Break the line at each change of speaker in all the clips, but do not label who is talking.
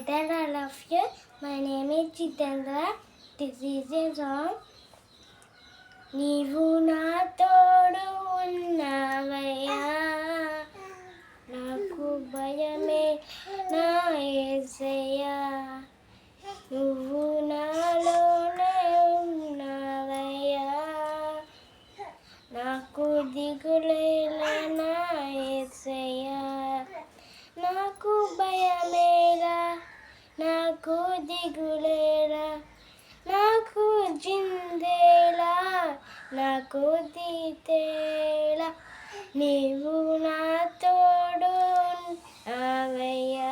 that I love you. My name is Jitendra. This is a song. నీవు నా తోడు ఉన్నావయ్యా, నాకు భయమే నా యేసయ్యా. నువ్వు నాలోనే ఉన్నావయ్యా, నాకు దిగులేలా నా యేసయ్యా. నాకు భయమేలా, నాకు దిగులేలా, నాకు జిందేలా, నాకు తీతేలా. నీవు నా తోడు ఉన్నావయ్యా,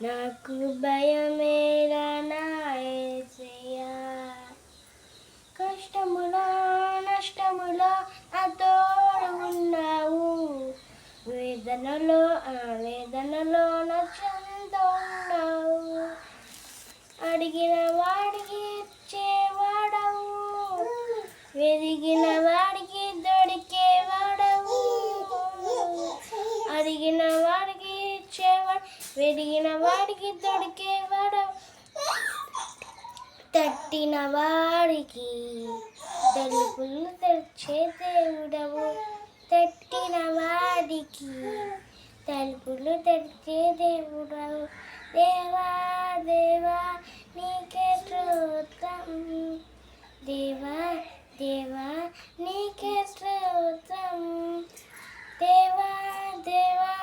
నాకు భయమేలా నా యేసయ్యా. కష్టములో నష్టములో నా తోడు ఉన్నావు, వేదనలో ఆవేదనలో నా చెంత ఉన్నావు. అడిగిన వాడికి ఇచ్చేవాడవు, వెదిగిన వాడికి దొరికేవాడవు. అడిగిన వాడికి ఇచ్చేవాడు, వెదిగిన వాడికి దొరికేవాడవు. తట్టిన వాడికి తలుపులు తెరిచే దేవుడవు, తట్టిన వాడికి తలుపులు తెరిచే దేవుడవు. దేవా దేవా నీకే స్తోత్రం, దేవా దేవా నీకే స్తోత్రం, దేవా దేవా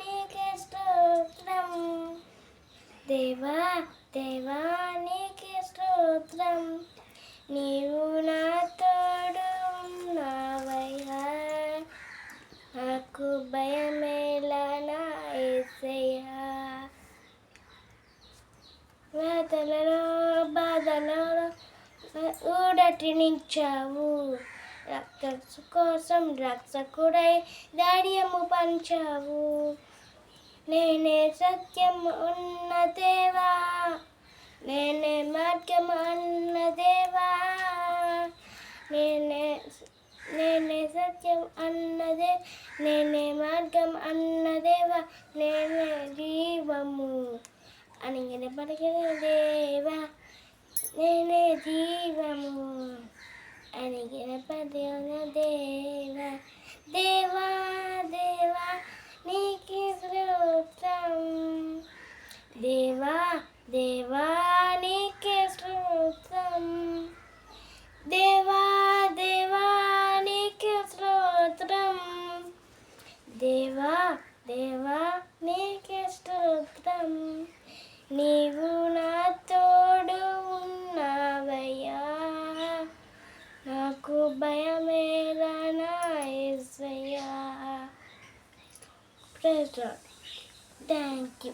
నీకే స్తోత్రం, దేవా దేవా నీకే స్తోత్రం. నీవు నా తోడు ఉన్నావయ్యా, నాకు భయమేలా నా యేసయ్యా. వేదనలో బాధలలో ఊరటినిచ్చావు, రక్తం కోసం రక్షకుడై ధైర్యము పంచావు. నేనే సత్యం ఉన్న దేవా, నేనే మార్గం అన్న దేవా, నేనే సత్యం అన్నదే, నేనే మార్గం అన్నదేవా, నేనే జీవము అనిగిన పలికిన దేవా, నేనే జీవము అనిగిన పలికిన దేవా. దేవా దేవా నీకే స్తోత్రం, దేవా దేవా నీకే స్తోత్రం, దేవా దేవా నీకే స్తోత్రం, దేవా దేవా నీకే స్తోత్రం. నీవు నా తోడు ఉన్నావయ్యా, నాకు భయమేలా నా యేసయ్యా. Praise lord. Thank you.